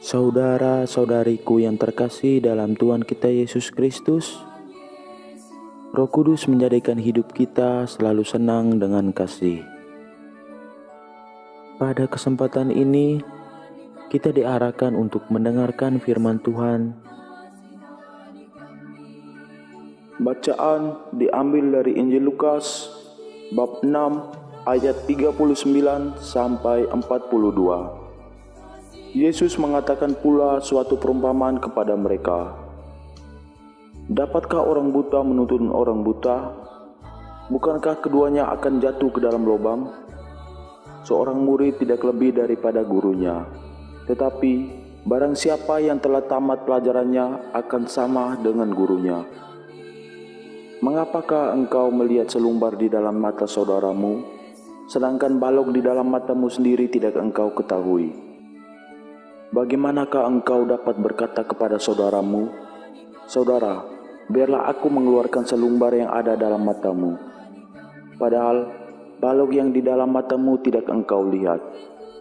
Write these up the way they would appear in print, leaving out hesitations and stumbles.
Saudara-saudariku yang terkasih dalam Tuhan kita Yesus Kristus, Roh Kudus menjadikan hidup kita selalu senang dengan kasih. Pada kesempatan ini, kita diarahkan untuk mendengarkan firman Tuhan. Bacaan diambil dari Injil Lukas, bab 6, ayat 39 sampai 42. Yesus mengatakan pula suatu perumpamaan kepada mereka. Dapatkah orang buta menuntun orang buta? Bukankah keduanya akan jatuh ke dalam lubang? Seorang murid tidak lebih daripada gurunya, tetapi barang siapa yang telah tamat pelajarannya akan sama dengan gurunya. Mengapakah engkau melihat selumbar di dalam mata saudaramu, sedangkan balok di dalam matamu sendiri tidak engkau ketahui? Bagaimanakah engkau dapat berkata kepada saudaramu, "Saudara, biarlah aku mengeluarkan selumbar yang ada dalam matamu," padahal balok yang di dalam matamu tidak engkau lihat?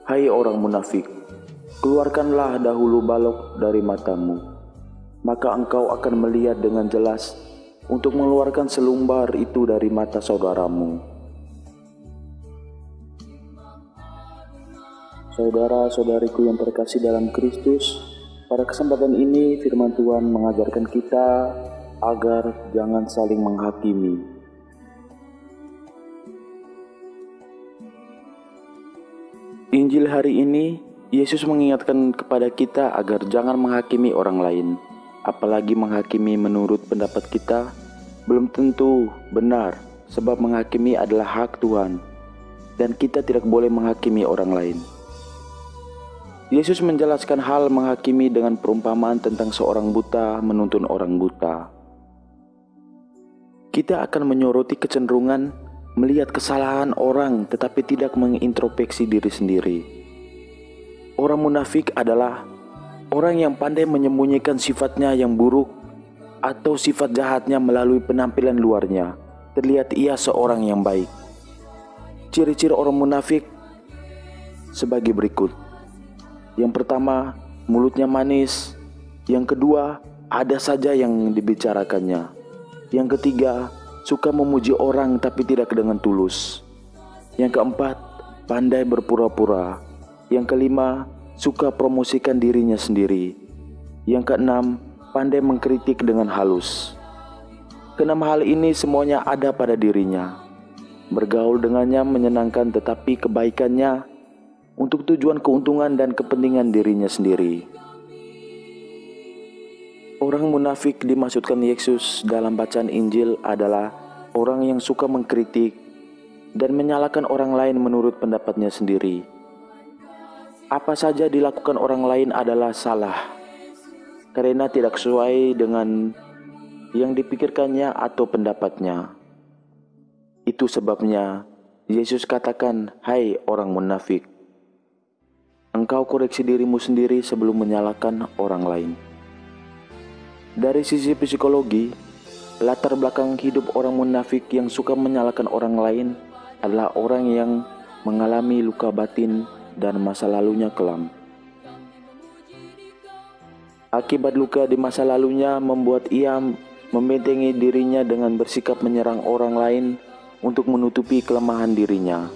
Hai orang munafik, keluarkanlah dahulu balok dari matamu, maka engkau akan melihat dengan jelas untuk mengeluarkan selumbar itu dari mata saudaramu. Saudara-saudariku yang terkasih dalam Kristus, pada kesempatan ini firman Tuhan mengajarkan kita agar jangan saling menghakimi. Injil hari ini, Yesus mengingatkan kepada kita agar jangan menghakimi orang lain, apalagi menghakimi menurut pendapat kita belum tentu benar, sebab menghakimi adalah hak Tuhan, dan kita tidak boleh menghakimi orang lain. Yesus menjelaskan hal menghakimi dengan perumpamaan tentang seorang buta menuntun orang buta. Kita akan menyoroti kecenderungan melihat kesalahan orang tetapi tidak mengintrospeksi diri sendiri. Orang munafik adalah orang yang pandai menyembunyikan sifatnya yang buruk atau sifat jahatnya melalui penampilan luarnya. Terlihat ia seorang yang baik. Ciri-ciri orang munafik sebagai berikut. Yang pertama, mulutnya manis. Yang kedua, ada saja yang dibicarakannya. Yang ketiga, suka memuji orang tapi tidak dengan tulus. Yang keempat, pandai berpura-pura. Yang kelima, suka promosikan dirinya sendiri. Yang keenam, pandai mengkritik dengan halus. Keenam hal ini semuanya ada pada dirinya. Bergaul dengannya menyenangkan, tetapi kebaikannya untuk tujuan keuntungan dan kepentingan dirinya sendiri. Orang munafik dimaksudkan Yesus dalam bacaan Injil adalah orang yang suka mengkritik dan menyalahkan orang lain menurut pendapatnya sendiri. Apa saja dilakukan orang lain adalah salah, karena tidak sesuai dengan yang dipikirkannya atau pendapatnya. Itu sebabnya Yesus katakan, "Hai orang munafik, engkau koreksi dirimu sendiri sebelum menyalahkan orang lain." Dari sisi psikologi, latar belakang hidup orang munafik yang suka menyalahkan orang lain adalah orang yang mengalami luka batin dan masa lalunya kelam. Akibat luka di masa lalunya membuat ia membentengi dirinya dengan bersikap menyerang orang lain untuk menutupi kelemahan dirinya.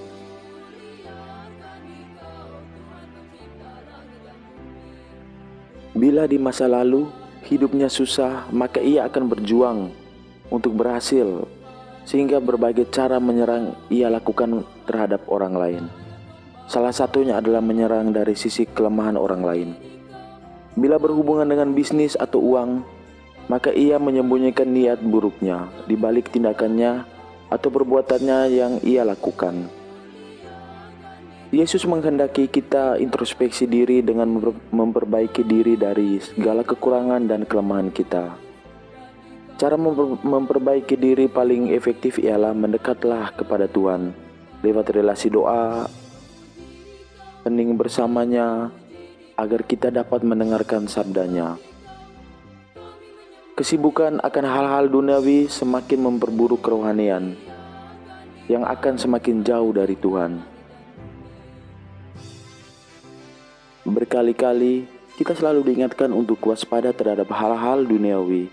Bila di masa lalu hidupnya susah, maka ia akan berjuang untuk berhasil, sehingga berbagai cara menyerang ia lakukan terhadap orang lain. Salah satunya adalah menyerang dari sisi kelemahan orang lain. Bila berhubungan dengan bisnis atau uang, maka ia menyembunyikan niat buruknya di balik tindakannya atau perbuatannya yang ia lakukan. Yesus menghendaki kita introspeksi diri dengan memperbaiki diri dari segala kekurangan dan kelemahan kita. Cara memperbaiki diri paling efektif ialah mendekatlah kepada Tuhan lewat relasi doa, hening bersamanya, agar kita dapat mendengarkan sabdanya. Kesibukan akan hal-hal duniawi semakin memperburuk kerohanian yang akan semakin jauh dari Tuhan. Berkali-kali kita selalu diingatkan untuk waspada terhadap hal-hal duniawi.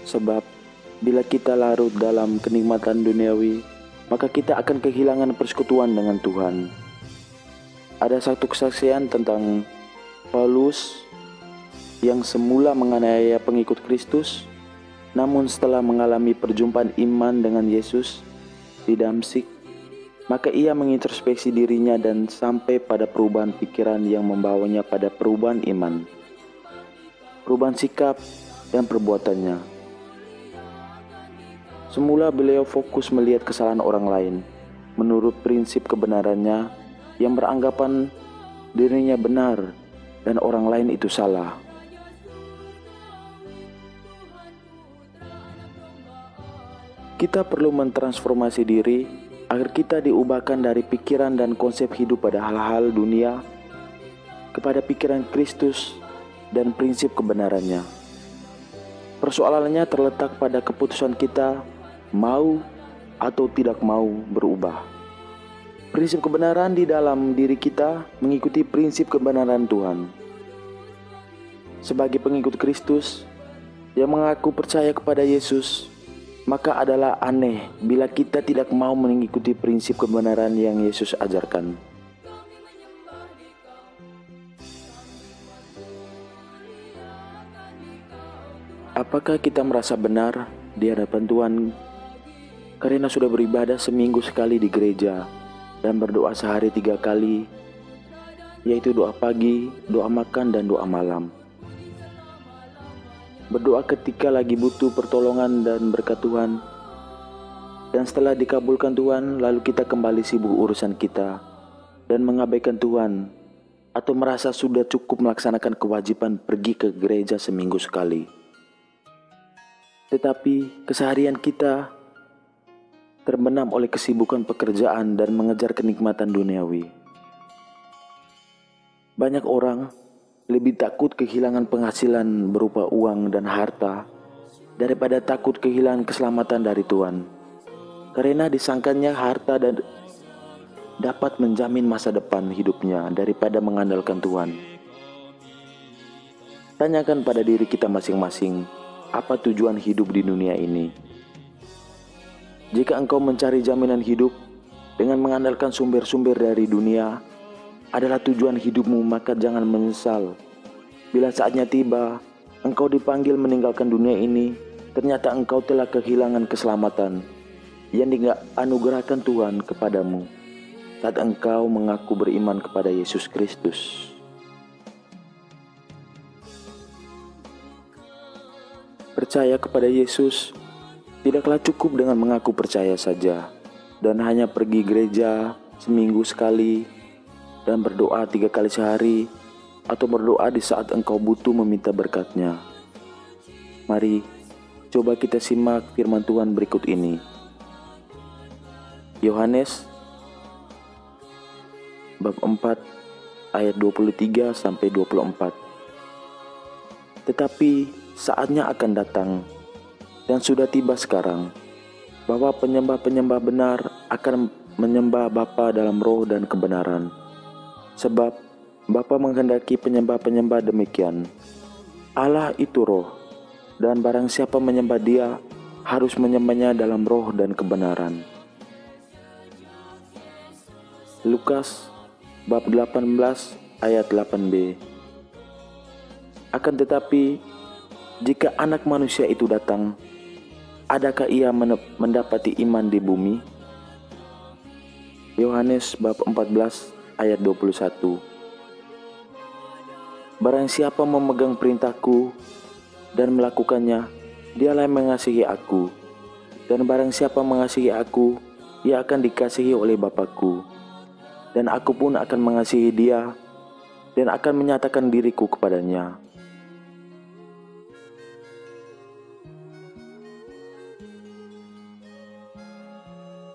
Sebab bila kita larut dalam kenikmatan duniawi, maka kita akan kehilangan persekutuan dengan Tuhan. Ada satu kesaksian tentang Paulus yang semula menganiaya pengikut Kristus, namun setelah mengalami perjumpaan iman dengan Yesus di Damsyik, maka ia mengintrospeksi dirinya dan sampai pada perubahan pikiran yang membawanya pada perubahan iman, perubahan sikap dan perbuatannya. Semula beliau fokus melihat kesalahan orang lain menurut prinsip kebenarannya yang beranggapan dirinya benar dan orang lain itu salah. Kita perlu mentransformasi diri agar kita diubahkan dari pikiran dan konsep hidup pada hal-hal dunia kepada pikiran Kristus dan prinsip kebenarannya. Persoalannya terletak pada keputusan kita mau atau tidak mau berubah. Prinsip kebenaran di dalam diri kita mengikuti prinsip kebenaran Tuhan. Sebagai pengikut Kristus yang mengaku percaya kepada Yesus, maka adalah aneh bila kita tidak mau mengikuti prinsip kebenaran yang Yesus ajarkan. Apakah kita merasa benar di hadapan Tuhan karena sudah beribadah seminggu sekali di gereja dan berdoa sehari 3 kali, yaitu doa pagi, doa makan, dan doa malam? Berdoa ketika lagi butuh pertolongan dan berkat Tuhan, dan setelah dikabulkan Tuhan lalu kita kembali sibuk urusan kita dan mengabaikan Tuhan, atau merasa sudah cukup melaksanakan kewajiban pergi ke gereja seminggu sekali. Tetapi keseharian kita terbenam oleh kesibukan pekerjaan dan mengejar kenikmatan duniawi. Banyak orang lebih takut kehilangan penghasilan berupa uang dan harta daripada takut kehilangan keselamatan dari Tuhan. Karena disangkanya harta dan dapat menjamin masa depan hidupnya daripada mengandalkan Tuhan. Tanyakan pada diri kita masing-masing, apa tujuan hidup di dunia ini? Jika engkau mencari jaminan hidup dengan mengandalkan sumber-sumber dari dunia adalah tujuan hidupmu, maka jangan menyesal. Bila saatnya tiba, engkau dipanggil meninggalkan dunia ini, ternyata engkau telah kehilangan keselamatan yang dianugerahkan Tuhan kepadamu saat engkau mengaku beriman kepada Yesus Kristus. Percaya kepada Yesus tidaklah cukup dengan mengaku percaya saja dan hanya pergi gereja seminggu sekali dan berdoa 3 kali sehari, atau berdoa di saat engkau butuh meminta berkat-Nya. Mari coba kita simak firman Tuhan berikut ini. Yohanes bab 4 ayat 23 sampai 24. Tetapi saatnya akan datang dan sudah tiba sekarang bahwa penyembah-penyembah benar akan menyembah Bapa dalam roh dan kebenaran. Sebab Bapa menghendaki penyembah-penyembah demikian. Allah itu roh, dan barang siapa menyembah Dia harus menyembahnya dalam roh dan kebenaran. Lukas bab 18 ayat 8b. Akan tetapi jika Anak Manusia itu datang, adakah Ia mendapati iman di bumi? Yohanes bab 14 ayat 21. Barang siapa memegang perintahku dan melakukannya, dialah yang mengasihi aku. Dan barang siapa mengasihi aku, ia akan dikasihi oleh Bapa-Ku. Dan aku pun akan mengasihi dia dan akan menyatakan diriku kepadanya.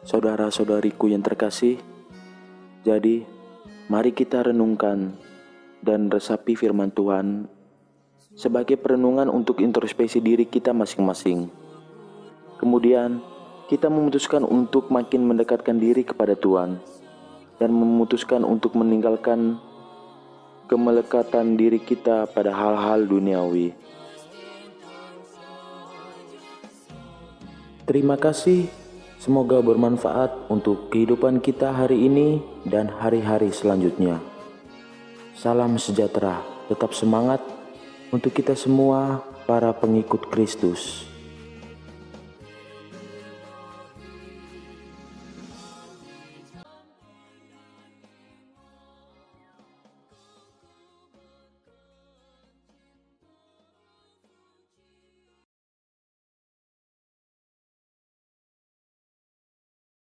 Saudara-saudariku yang terkasih, jadi mari kita renungkan dan resapi firman Tuhan sebagai perenungan untuk introspeksi diri kita masing-masing. Kemudian kita memutuskan untuk makin mendekatkan diri kepada Tuhan dan memutuskan untuk meninggalkan kemelekatan diri kita pada hal-hal duniawi. Terima kasih, semoga bermanfaat untuk kehidupan kita hari ini dan hari-hari selanjutnya. Salam sejahtera, tetap semangat untuk kita semua para pengikut Kristus.